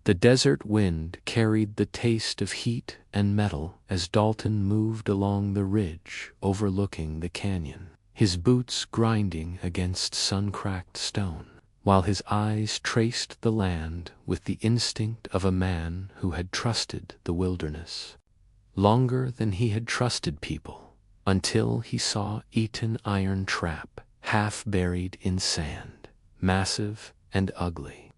The desert wind carried the taste of heat and metal as Dalton moved along the ridge overlooking the canyon, his boots grinding against sun-cracked stone, while his eyes traced the land with the instinct of a man who had trusted the wilderness longer than he had trusted people, until he saw Eaton iron trap half buried in sand, massive and ugly,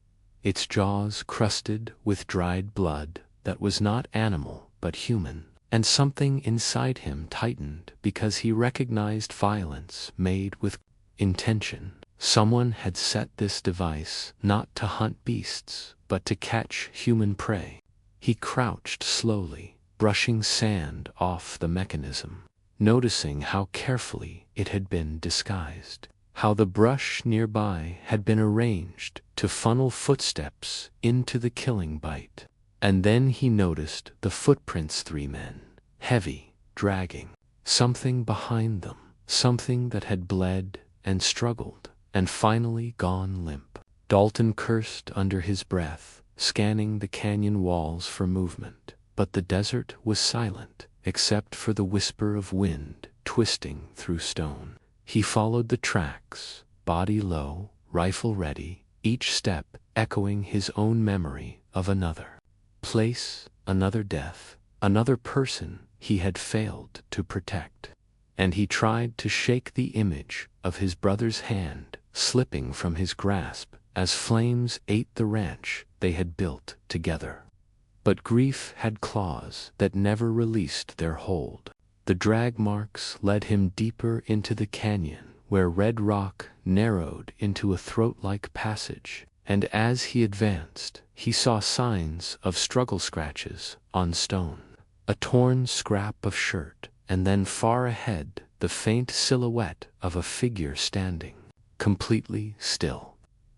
its jaws crusted with dried blood that was not animal but human, and something inside him tightened because he recognized violence made with intention. Someone had set this device not to hunt beasts, but to catch human prey. He crouched slowly, brushing sand off the mechanism, noticing how carefully it had been disguised, how the brush nearby had been arranged to funnel footsteps into the killing bite. And then he noticed the footprints, 3 men, heavy, dragging, something behind them, something that had bled and struggled, and finally gone limp. Dalton cursed under his breath, scanning the canyon walls for movement, but the desert was silent, except for the whisper of wind twisting through stone. He followed the tracks, body low, rifle ready, each step echoing his own memory of another place, another death, another person he had failed to protect. And he tried to shake the image of his brother's hand slipping from his grasp as flames ate the ranch they had built together. But grief had claws that never released their hold. The drag marks led him deeper into the canyon, where red rock narrowed into a throat-like passage, and as he advanced, he saw signs of struggle scratches on stone, a torn scrap of shirt, and then far ahead the faint silhouette of a figure standing, completely still.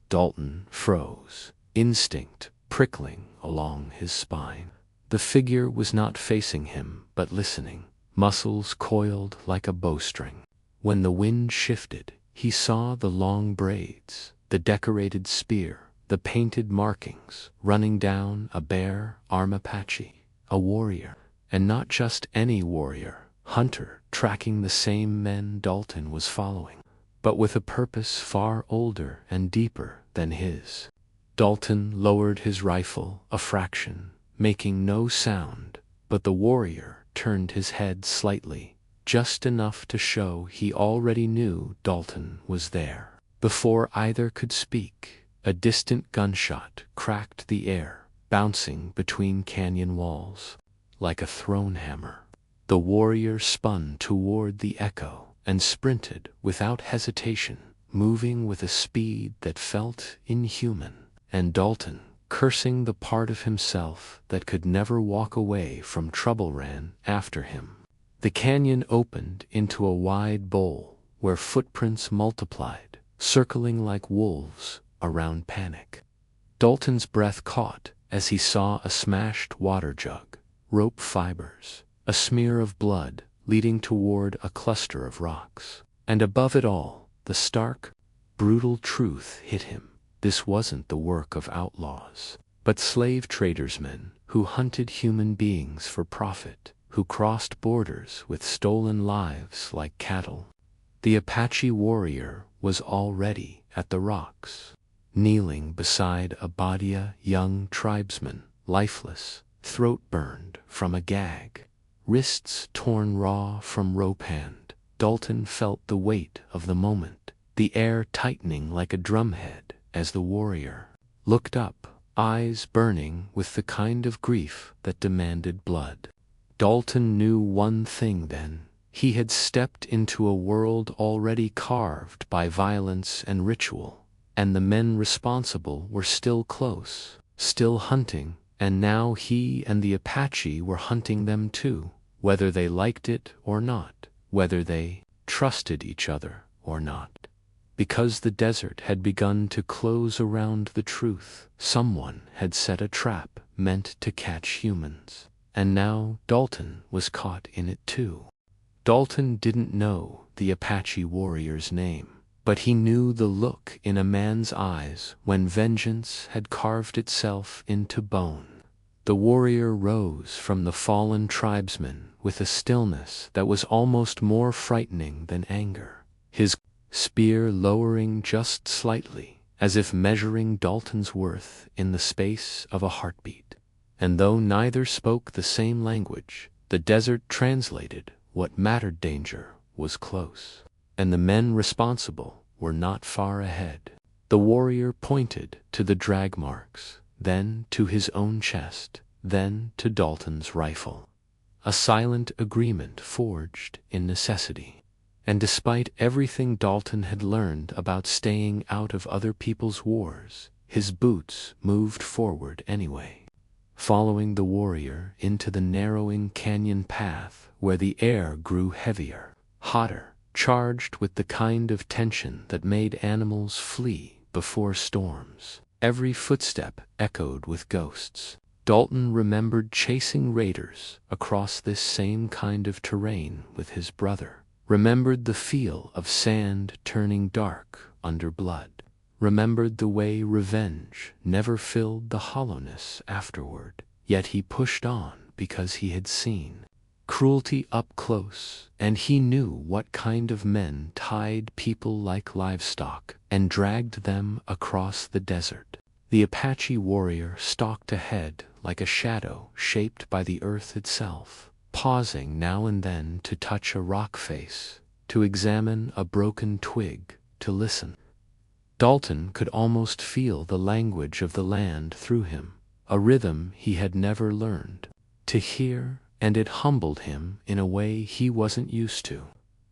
Dalton froze, instinct prickling along his spine. The figure was not facing him, but listening, muscles coiled like a bowstring. When the wind shifted, he saw the long braids, the decorated spear, the painted markings running down a bare arm. Apache, a warrior, and not just any warrior, hunter, tracking the same men Dalton was following, but with a purpose far older and deeper than his. Dalton lowered his rifle a fraction, making no sound, but the warrior turned his head slightly, just enough to show he already knew Dalton was there. Before either could speak, a distant gunshot cracked the air, bouncing between canyon walls like a thrown hammer. The warrior spun toward the echo and sprinted without hesitation, moving with a speed that felt inhuman, and Dalton, cursing the part of himself that could never walk away from trouble, ran after him. The canyon opened into a wide bowl where footprints multiplied, circling like wolves around panic. Dalton's breath caught as he saw a smashed water jug, rope fibers, a smear of blood leading toward a cluster of rocks. And above it all, the stark, brutal truth hit him. This wasn't the work of outlaws, but slave tradersmen who hunted human beings for profit, who crossed borders with stolen lives like cattle. The Apache warrior was already at the rocks, kneeling beside a Badia young tribesman, lifeless, throat burned from a gag, wrists torn raw from rope hand. Dalton felt the weight of the moment, the air tightening like a drumhead as the warrior looked up, eyes burning with the kind of grief that demanded blood. Dalton knew one thing then. He had stepped into a world already carved by violence and ritual, and the men responsible were still close, still hunting, and now he and the Apache were hunting them too, whether they liked it or not, whether they trusted each other or not. Because the desert had begun to close around the truth, someone had set a trap meant to catch humans, and now Dalton was caught in it too. Dalton didn't know the Apache warrior's name, but he knew the look in a man's eyes when vengeance had carved itself into bone. The warrior rose from the fallen tribesman with a stillness that was almost more frightening than anger, his spear lowering just slightly, as if measuring Dalton's worth in the space of a heartbeat. And though neither spoke the same language, the desert translated what mattered. Danger was close, and the men responsible were not far ahead. The warrior pointed to the drag marks, then to his own chest, then to Dalton's rifle. A silent agreement forged in necessity. And despite everything Dalton had learned about staying out of other people's wars, his boots moved forward anyway, following the warrior into the narrowing canyon path where the air grew heavier, hotter, charged with the kind of tension that made animals flee before storms. Every footstep echoed with ghosts. Dalton remembered chasing raiders across this same kind of terrain with his brother, remembered the feel of sand turning dark under blood, remembered the way revenge never filled the hollowness afterward. Yet he pushed on because he had seen cruelty up close, and he knew what kind of men tied people like livestock and dragged them across the desert. The Apache warrior stalked ahead like a shadow shaped by the earth itself, pausing now and then to touch a rock face, to examine a broken twig, to listen. Dalton could almost feel the language of the land through him, a rhythm he had never learned to hear, and it humbled him in a way he wasn't used to.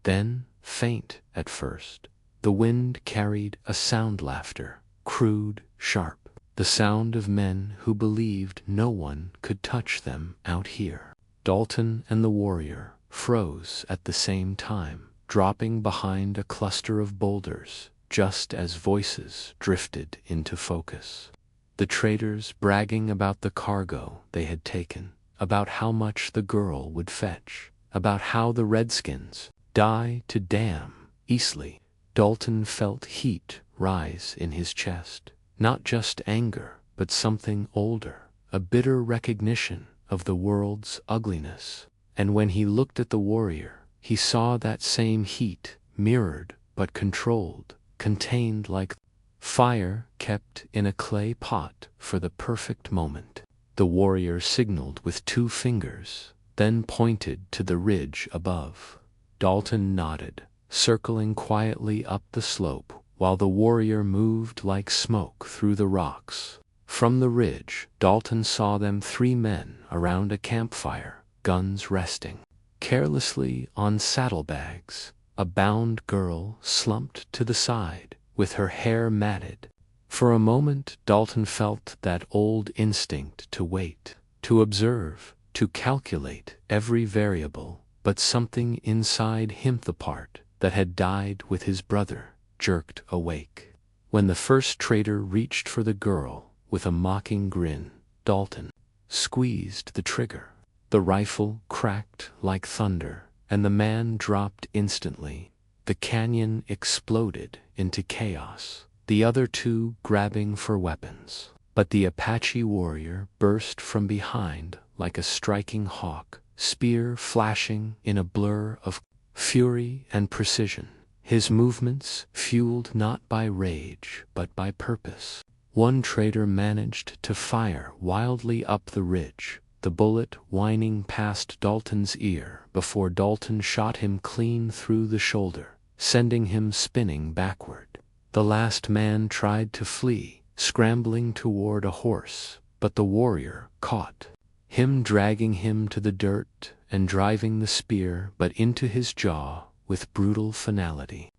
Then, faint at first, the wind carried a sound, laughter, crude, sharp, the sound of men who believed no one could touch them out here. Dalton and the warrior froze at the same time, dropping behind a cluster of boulders, just as voices drifted into focus. The traders bragging about the cargo they had taken, about how much the girl would fetch, about how the redskins die to damn easily. Dalton felt heat rise in his chest, not just anger, but something older, a bitter recognition of the world's ugliness. And when he looked at the warrior, he saw that same heat, mirrored but controlled, contained like fire kept in a clay pot for the perfect moment. The warrior signaled with 2 fingers, then pointed to the ridge above. Dalton nodded, circling quietly up the slope, while the warrior moved like smoke through the rocks. From the ridge, Dalton saw them 3 men around a campfire, guns resting carelessly on saddlebags. A bound girl slumped to the side, with her hair matted. For a moment Dalton felt that old instinct to wait, to observe, to calculate every variable, but something inside him, the part that had died with his brother, jerked awake. When the first trader reached for the girl, with a mocking grin, Dalton squeezed the trigger. The rifle cracked like thunder, and the man dropped instantly. The canyon exploded into chaos, the other 2 grabbing for weapons. But the Apache warrior burst from behind like a striking hawk, spear flashing in a blur of fury and precision, his movements fueled not by rage but by purpose. One trader managed to fire wildly up the ridge, the bullet whining past Dalton's ear before Dalton shot him clean through the shoulder, sending him spinning backward. The last man tried to flee, scrambling toward a horse, but the warrior caught him, dragging him to the dirt and driving the spear but into his jaw with brutal finality.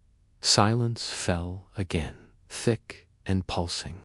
Silence fell again, thick and pulsing.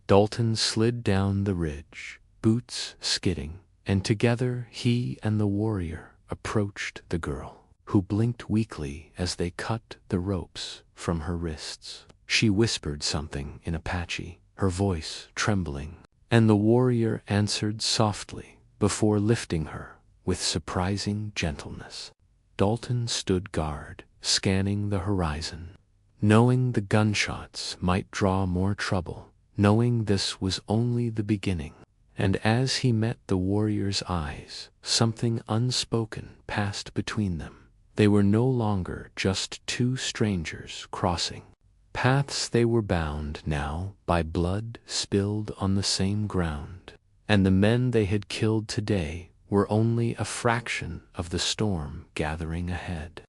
Dalton slid down the ridge, boots skidding, and together he and the warrior approached the girl, who blinked weakly as they cut the ropes from her wrists. She whispered something in Apache, her voice trembling, and the warrior answered softly before lifting her with surprising gentleness. Dalton stood guard, scanning the horizon. knowing the gunshots might draw more trouble, knowing this was only the beginning. And as he met the warrior's eyes, something unspoken passed between them. They were no longer just two strangers crossing paths. They were bound now by blood spilled on the same ground, and the men they had killed today were only a fraction of the storm gathering ahead.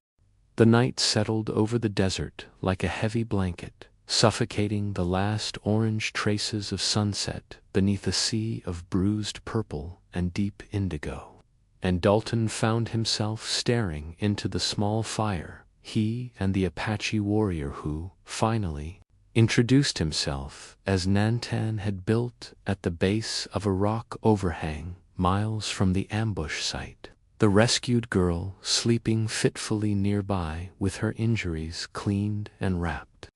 The night settled over the desert like a heavy blanket, suffocating the last orange traces of sunset beneath a sea of bruised purple and deep indigo. And Dalton found himself staring into the small fire, he and the Apache warrior who, finally, introduced himself as Nantan had built at the base of a rock overhang miles from the ambush site. The rescued girl sleeping fitfully nearby with her injuries cleaned and wrapped.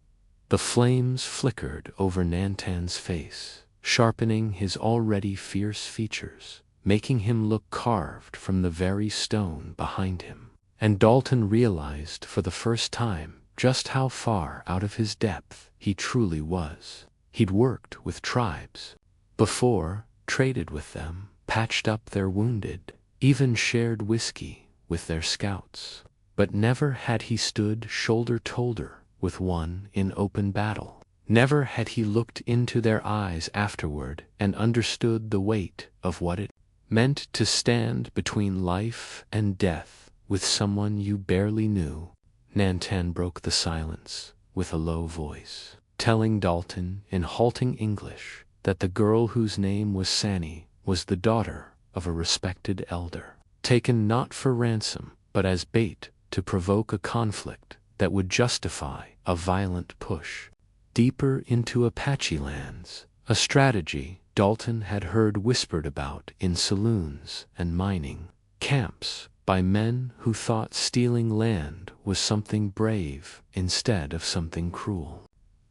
The flames flickered over Nantan's face, sharpening his already fierce features, making him look carved from the very stone behind him. And Dalton realized for the first time just how far out of his depth he truly was. He'd worked with tribes before, traded with them, patched up their wounded, even shared whiskey with their scouts. But never had he stood shoulder to shoulder with one in open battle. Never had he looked into their eyes afterward and understood the weight of what it meant to stand between life and death with someone you barely knew. Nantan broke the silence with a low voice, telling Dalton in halting English that the girl whose name was Sani was the daughter of a respected elder, taken not for ransom but as bait to provoke a conflict that would justify a violent push deeper into Apache lands, a strategy Dalton had heard whispered about in saloons and mining camps by men who thought stealing land was something brave instead of something cruel.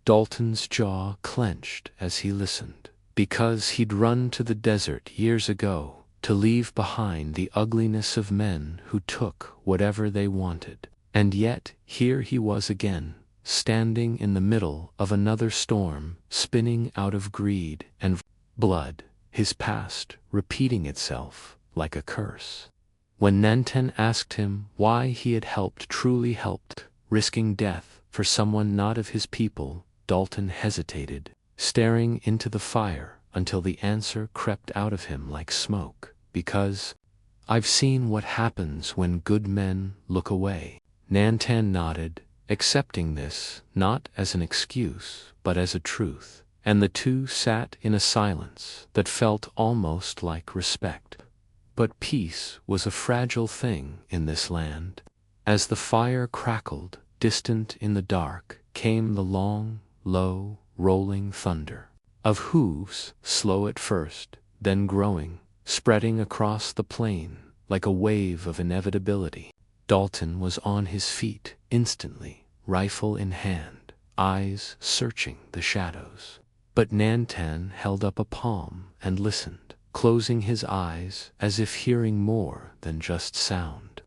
Dalton's jaw clenched as he listened, because he'd run to the desert years ago to leave behind the ugliness of men who took whatever they wanted. And yet here he was again, standing in the middle of another storm, spinning out of greed and blood, his past repeating itself like a curse. When Nantan asked him why he had truly helped, risking death for someone not of his people, Dalton hesitated, staring into the fire until the answer crept out of him like smoke. Because I've seen what happens when good men look away. Nantan nodded, accepting this not as an excuse but as a truth, and the two sat in a silence that felt almost like respect. But peace was a fragile thing in this land. As the fire crackled, distant in the dark, came the long, low, rolling thunder of hooves, slow at first, then growing, spreading across the plain like a wave of inevitability. Dalton was on his feet instantly, rifle in hand, eyes searching the shadows. But Nantan held up a palm and listened, closing his eyes as if hearing more than just sound.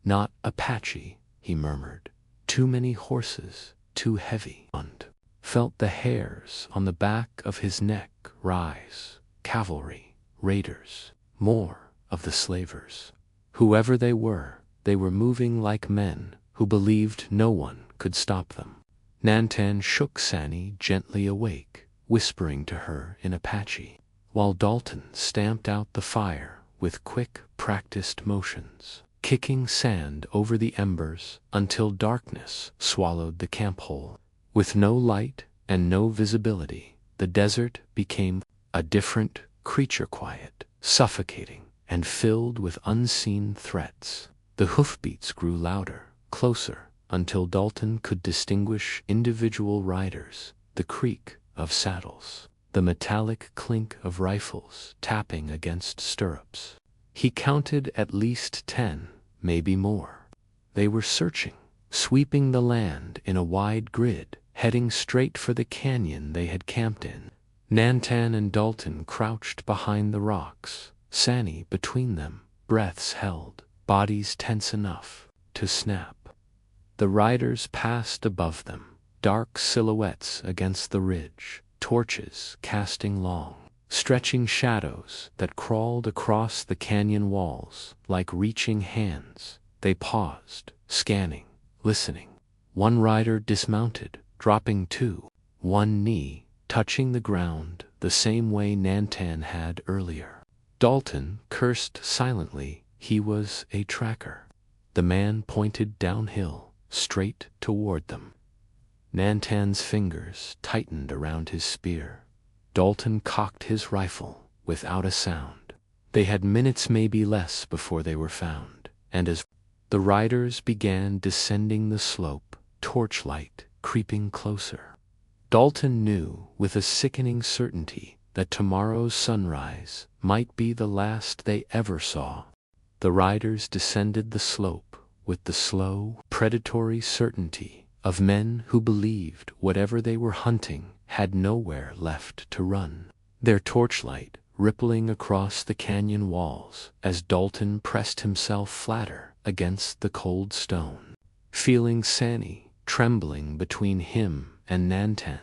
Not Apache, he murmured. Too many horses, too heavy. And felt the hairs on the back of his neck rise. Cavalry, raiders, more of the slavers. Whoever they were moving like men who believed no one could stop them. Nantan shook Sani gently awake, whispering to her in Apache, while Dalton stamped out the fire with quick, practiced motions, kicking sand over the embers until darkness swallowed the camp hole. With no light and no visibility, the desert became a different creature, quiet, suffocating, and filled with unseen threats. The hoofbeats grew louder, closer, until Dalton could distinguish individual riders, the creak of saddles, the metallic clink of rifles tapping against stirrups. He counted at least 10, maybe more. They were searching, sweeping the land in a wide grid, heading straight for the canyon they had camped in. Nantan and Dalton crouched behind the rocks, Sani between them, breaths held, bodies tense enough to snap. The riders passed above them, dark silhouettes against the ridge, torches casting long, stretching shadows that crawled across the canyon walls like reaching hands. They paused, scanning, listening. One rider dismounted, dropping to one knee, touching the ground the same way Nantan had earlier. Dalton cursed silently. He was a tracker. The man pointed downhill, straight toward them. Nantan's fingers tightened around his spear. Dalton cocked his rifle without a sound. They had minutes, maybe less, before they were found, and as the riders began descending the slope, torchlight creeping closer, Dalton knew with a sickening certainty that tomorrow's sunrise might be the last they ever saw. The riders descended the slope with the slow, predatory certainty of men who believed whatever they were hunting had nowhere left to run. Their torchlight rippling across the canyon walls as Dalton pressed himself flatter against the cold stone, feeling Sani trembling between him and Nantan.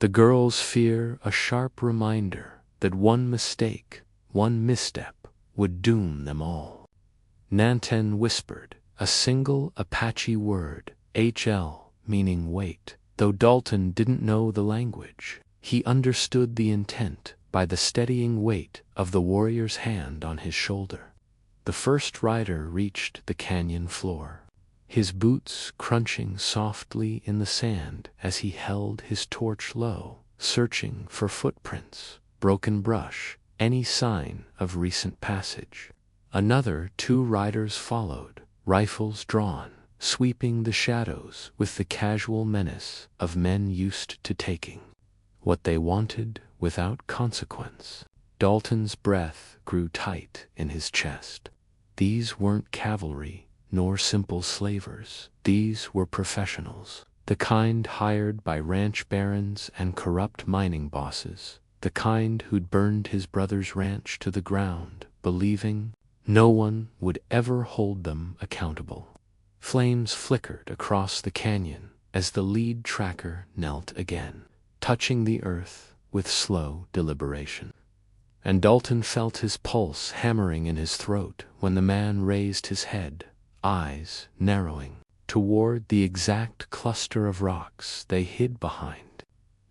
The girl's fear a sharp reminder that one mistake, one misstep, would doom them all. Nantan whispered a single Apache word, HL, meaning wait. Though Dalton didn't know the language, he understood the intent by the steadying weight of the warrior's hand on his shoulder. The first rider reached the canyon floor, his boots crunching softly in the sand as he held his torch low, searching for footprints, broken brush, any sign of recent passage. Another two riders followed, rifles drawn, sweeping the shadows with the casual menace of men used to taking what they wanted without consequence. Dalton's breath grew tight in his chest. These weren't cavalry, nor simple slavers. These were professionals, the kind hired by ranch barons and corrupt mining bosses, the kind who'd burned his brother's ranch to the ground, believing no one would ever hold them accountable. Flames flickered across the canyon as the lead tracker knelt again, touching the earth with slow deliberation. And Dalton felt his pulse hammering in his throat when the man raised his head, eyes narrowing, toward the exact cluster of rocks they hid behind.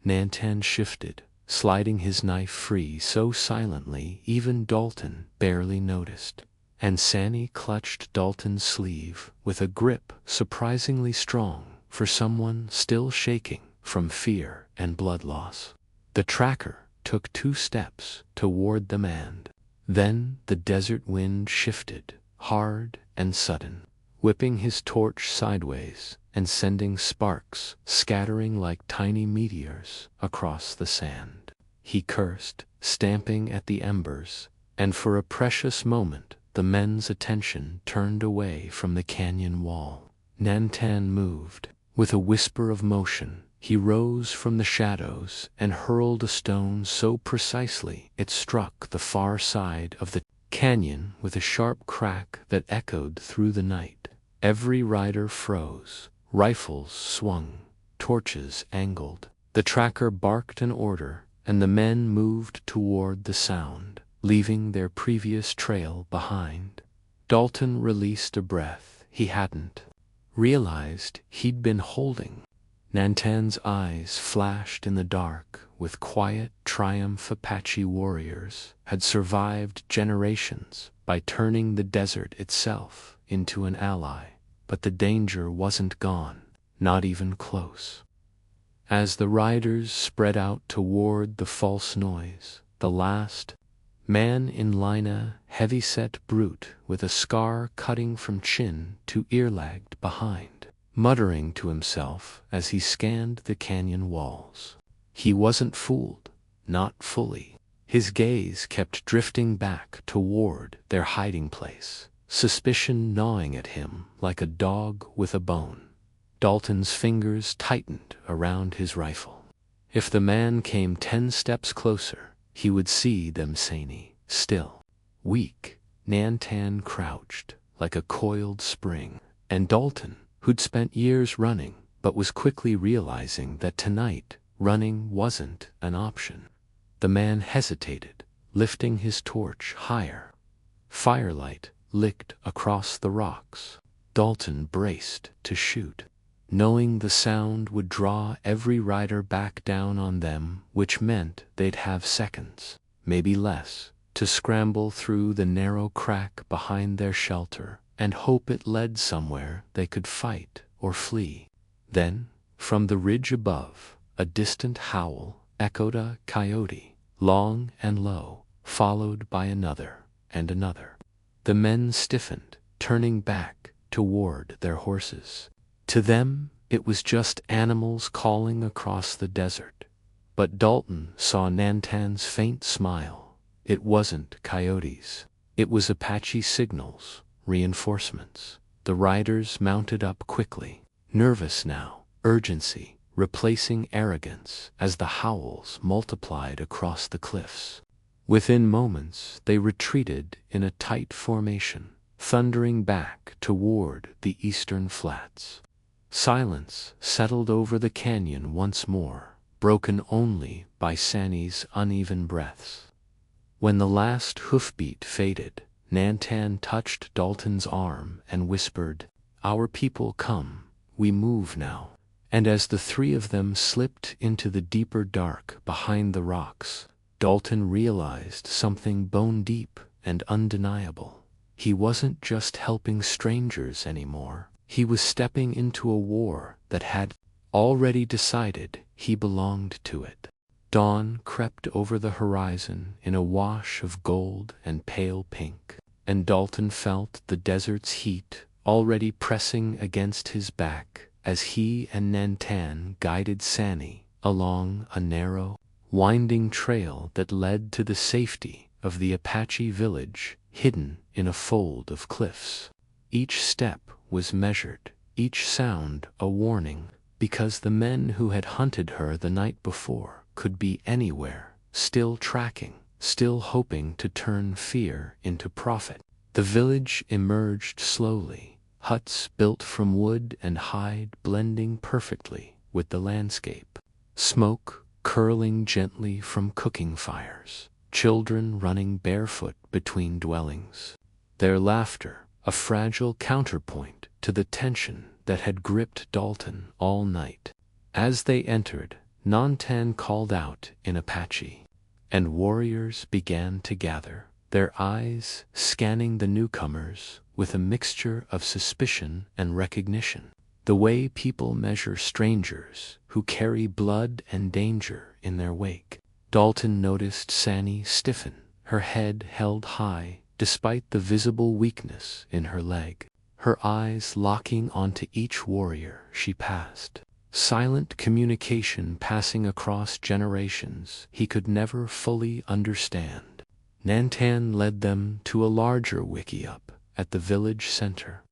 Nantan shifted, sliding his knife free so silently even Dalton barely noticed. And Sani clutched Dalton's sleeve with a grip surprisingly strong for someone still shaking from fear and blood loss. The tracker took 2 steps toward them, and then the desert wind shifted, hard and sudden, whipping his torch sideways and sending sparks scattering like tiny meteors across the sand. He cursed, stamping at the embers, and for a precious moment the men's attention turned away from the canyon wall. Nantan moved. With a whisper of motion, he rose from the shadows and hurled a stone so precisely it struck the far side of the canyon with a sharp crack that echoed through the night. Every rider froze, rifles swung, torches angled. The tracker barked an order, and the men moved toward the sound, leaving their previous trail behind. Dalton released a breath he hadn't realized he'd been holding. Nantan's eyes flashed in the dark with quiet triumph. Apache warriors had survived generations by turning the desert itself into an ally, but the danger wasn't gone, not even close. As the riders spread out toward the false noise, the last man in line, a heavy-set brute with a scar cutting from chin to ear, lagged behind, muttering to himself as he scanned the canyon walls. He wasn't fooled, not fully. His gaze kept drifting back toward their hiding place, suspicion gnawing at him like a dog with a bone. Dalton's fingers tightened around his rifle. If the man came 10 steps closer, he would see them. Sani, still, weak, Nantan crouched like a coiled spring, and Dalton, who'd spent years running, but was quickly realizing that tonight running wasn't an option. The man hesitated, lifting his torch higher. Firelight licked across the rocks. Dalton braced to shoot, knowing the sound would draw every rider back down on them, which meant they'd have seconds, maybe less, to scramble through the narrow crack behind their shelter and hope it led somewhere they could fight or flee. Then, from the ridge above, a distant howl echoed, a coyote, long and low, followed by another and another. The men stiffened, turning back toward their horses. To them, it was just animals calling across the desert. But Dalton saw Nantan's faint smile. It wasn't coyotes. It was Apache signals, reinforcements. The riders mounted up quickly, nervous now, urgency replacing arrogance as the howls multiplied across the cliffs. Within moments, they retreated in a tight formation, thundering back toward the eastern flats. Silence settled over the canyon once more, broken only by Sani's uneven breaths. When the last hoofbeat faded, Nantan touched Dalton's arm and whispered, "Our people come, we move now." And as the three of them slipped into the deeper dark behind the rocks, Dalton realized something bone-deep and undeniable. He wasn't just helping strangers anymore. He was stepping into a war that had already decided he belonged to it. Dawn crept over the horizon in a wash of gold and pale pink, and Dalton felt the desert's heat already pressing against his back as he and Nantan guided Sani along a narrow, winding trail that led to the safety of the Apache village hidden in a fold of cliffs. Each step was measured, each sound a warning, because the men who had hunted her the night before could be anywhere, still tracking, still hoping to turn fear into profit. The village emerged slowly, huts built from wood and hide blending perfectly with the landscape. Smoke curling gently from cooking fires, children running barefoot between dwellings. Their laughter, a fragile counterpoint to the tension that had gripped Dalton all night. As they entered, Nantan called out in Apache, and warriors began to gather, their eyes scanning the newcomers with a mixture of suspicion and recognition. The way people measure strangers who carry blood and danger in their wake. Dalton noticed Sani stiffen, her head held high despite the visible weakness in her leg, her eyes locking onto each warrior she passed. Silent communication passing across generations he could never fully understand. Nantan led them to a larger wickiup at the village center,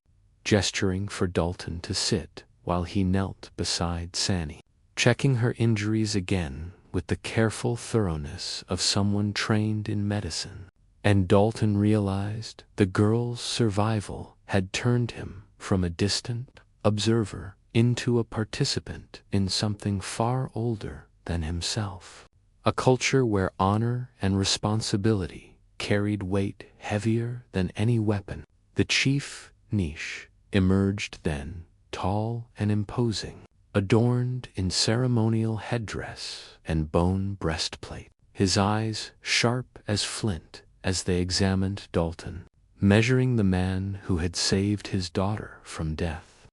gesturing for Dalton to sit while he knelt beside Sani, checking her injuries again with the careful thoroughness of someone trained in medicine. And Dalton realized the girl's survival had turned him from a distant observer into a participant in something far older than himself. A culture where honor and responsibility carried weight heavier than any weapon. The chief, Niche, emerged then, tall and imposing, adorned in ceremonial headdress and bone breastplate, his eyes sharp as flint as they examined Dalton, measuring the man who had saved his daughter from death.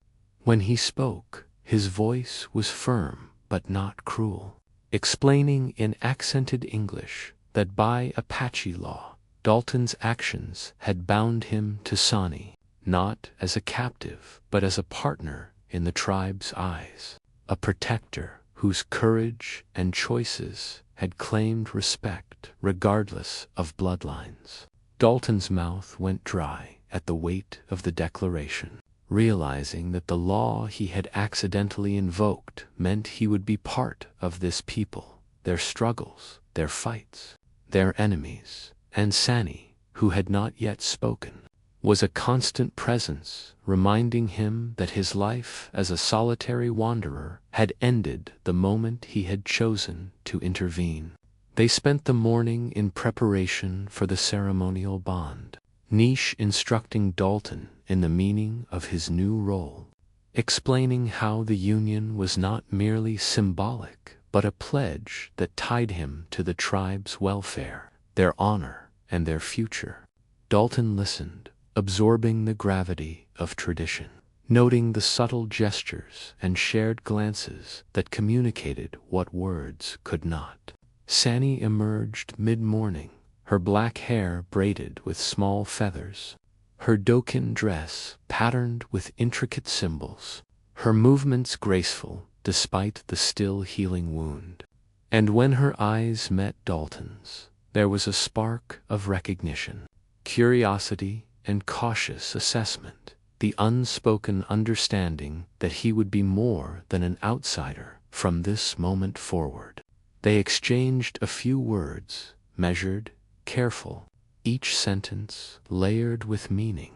When he spoke, his voice was firm but not cruel, explaining in accented English that by Apache law, Dalton's actions had bound him to Sani, not as a captive but as a partner in the tribe's eyes, a protector whose courage and choices had claimed respect regardless of bloodlines. Dalton's mouth went dry at the weight of the declaration, realizing that the law he had accidentally invoked meant he would be part of this people, their struggles, their fights, their enemies. And Sani, who had not yet spoken, was a constant presence, reminding him that his life as a solitary wanderer had ended the moment he had chosen to intervene. They spent the morning in preparation for the ceremonial bond, Niche instructing Dalton in the meaning of his new role, explaining how the union was not merely symbolic but a pledge that tied him to the tribe's welfare, their honor, and their future. Dalton listened, absorbing the gravity of tradition, noting the subtle gestures and shared glances that communicated what words could not. Sani emerged mid-morning, her black hair braided with small feathers, her dokin dress patterned with intricate symbols, her movements graceful despite the still healing wound. And when her eyes met Dalton's, there was a spark of recognition, curiosity, and cautious assessment, the unspoken understanding that he would be more than an outsider from this moment forward. They exchanged a few words, measured, careful, each sentence layered with meaning.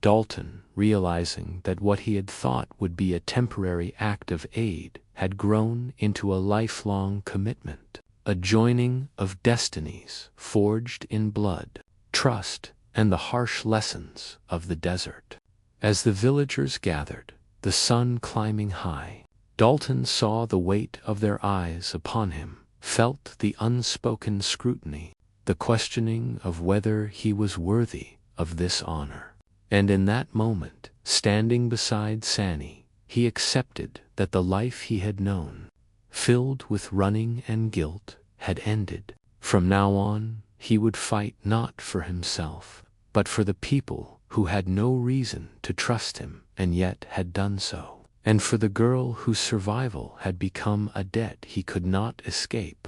Dalton, realizing that what he had thought would be a temporary act of aid had grown into a lifelong commitment, a joining of destinies forged in blood, trust, and the harsh lessons of the desert. As the villagers gathered, the sun climbing high, Dalton saw the weight of their eyes upon him, felt the unspoken scrutiny, the questioning of whether he was worthy of this honor. And in that moment, standing beside Sani, he accepted that the life he had known, filled with running and guilt, had ended. From now on, he would fight not for himself, but for the people who had no reason to trust him and yet had done so, and for the girl whose survival had become a debt he could not escape.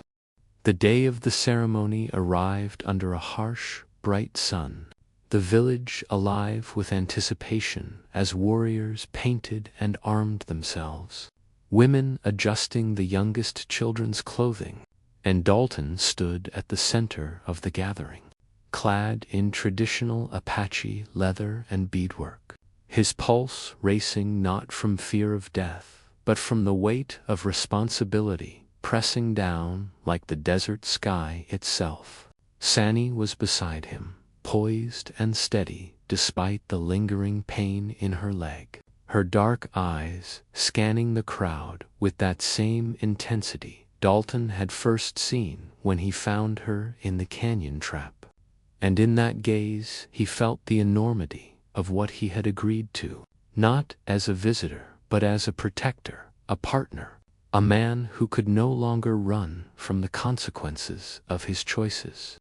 The day of the ceremony arrived under a harsh, bright sun, the village alive with anticipation as warriors painted and armed themselves, women adjusting the youngest children's clothing, and Dalton stood at the center of the gathering, clad in traditional Apache leather and beadwork, his pulse racing not from fear of death, but from the weight of responsibility pressing down like the desert sky itself. Sani was beside him, poised and steady despite the lingering pain in her leg, her dark eyes scanning the crowd with that same intensity Dalton had first seen when he found her in the canyon trap. And in that gaze he felt the enormity of what he had agreed to, not as a visitor, but as a protector, a partner, a man who could no longer run from the consequences of his choices.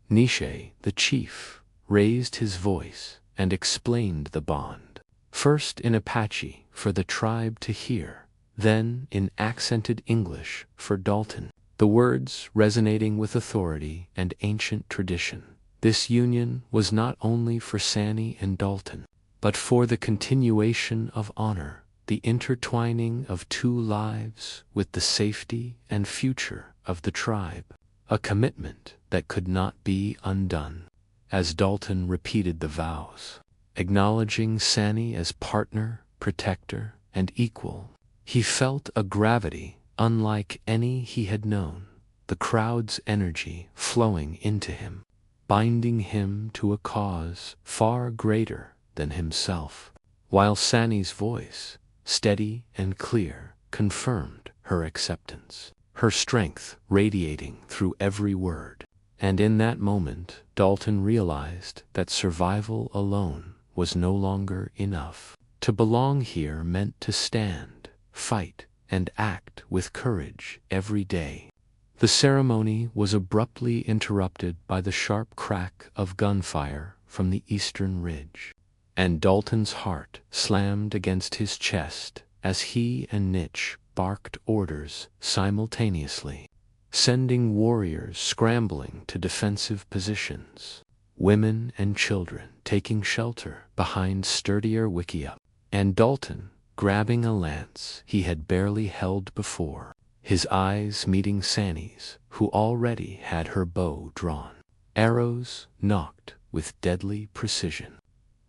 Niche, the chief, raised his voice and explained the bond, first in Apache for the tribe to hear, then in accented English for Dalton, the words resonating with authority and ancient tradition. This union was not only for Sani and Dalton, but for the continuation of honor, the intertwining of two lives with the safety and future of the tribe, a commitment that could not be undone. As Dalton repeated the vows, acknowledging Sani as partner, protector, and equal, he felt a gravity unlike any he had known, the crowd's energy flowing into him, binding him to a cause far greater than himself, while Sani's voice, steady and clear, confirmed her acceptance, her strength radiating through every word. And in that moment, Dalton realized that survival alone was no longer enough. To belong here meant to stand, fight, and act with courage every day. The ceremony was abruptly interrupted by the sharp crack of gunfire from the eastern ridge, and Dalton's heart slammed against his chest as he and Niche barked orders simultaneously, sending warriors scrambling to defensive positions, women and children taking shelter behind sturdier wickiup, and Dalton grabbing a lance he had barely held before, his eyes meeting Sani's, who already had her bow drawn. Arrows nocked with deadly precision.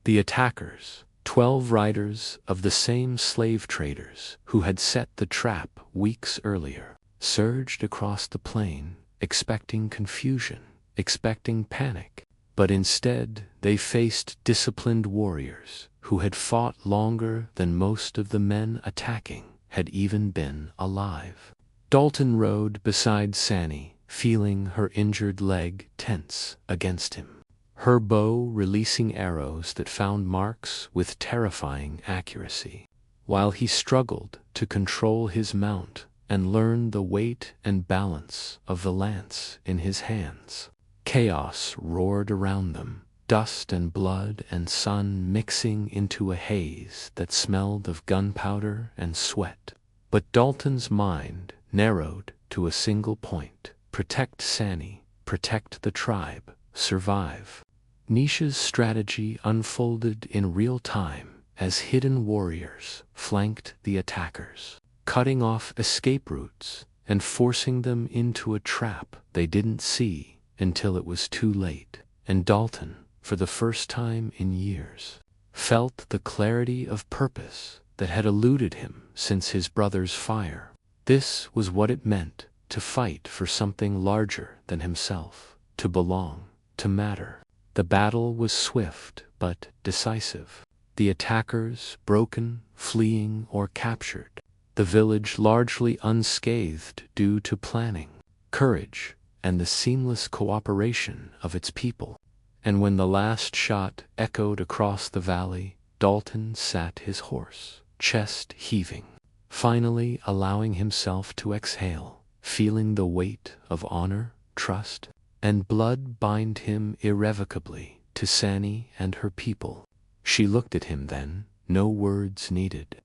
The attackers, 12 riders of the same slave traders who had set the trap weeks earlier, surged across the plain, expecting confusion, expecting panic. But instead they faced disciplined warriors who had fought longer than most of the men attacking had even been alive. Dalton rode beside Sanny, feeling her injured leg tense against him, her bow releasing arrows that found marks with terrifying accuracy, while he struggled to control his mount and learn the weight and balance of the lance in his hands. Chaos roared around them, dust and blood and sun mixing into a haze that smelled of gunpowder and sweat. But Dalton's mind narrowed to a single point: protect Sanny, protect the tribe, survive. Nisha's strategy unfolded in real time as hidden warriors flanked the attackers, cutting off escape routes and forcing them into a trap they didn't see until it was too late. And Dalton, for the first time in years, felt the clarity of purpose that had eluded him since his brother's fire. This was what it meant to fight for something larger than himself, to belong, to matter. The battle was swift but decisive. The attackers broken, fleeing, or captured. The village largely unscathed due to planning, courage, and the seamless cooperation of its people. And when the last shot echoed across the valley, Dalton sat his horse, chest heaving, finally allowing himself to exhale, feeling the weight of honor, trust, and blood bind him irrevocably to Sanny and her people. She looked at him then, no words needed,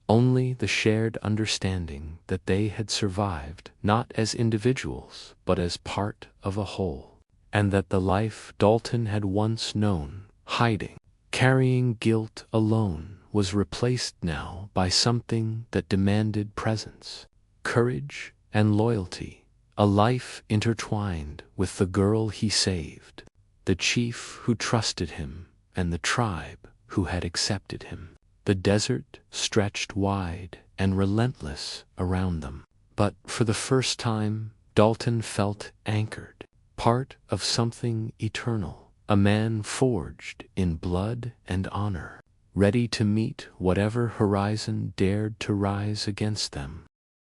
only the shared understanding that they had survived not as individuals but as part of a whole, and that the life Dalton had once known, hiding, carrying guilt alone, was replaced now by something that demanded presence, courage, and loyalty. A life intertwined with the girl he saved, the chief who trusted him, and the tribe who had accepted him. The desert stretched wide and relentless around them. But for the first time, Dalton felt anchored, part of something eternal, a man forged in blood and honor, ready to meet whatever horizon dared to rise against them.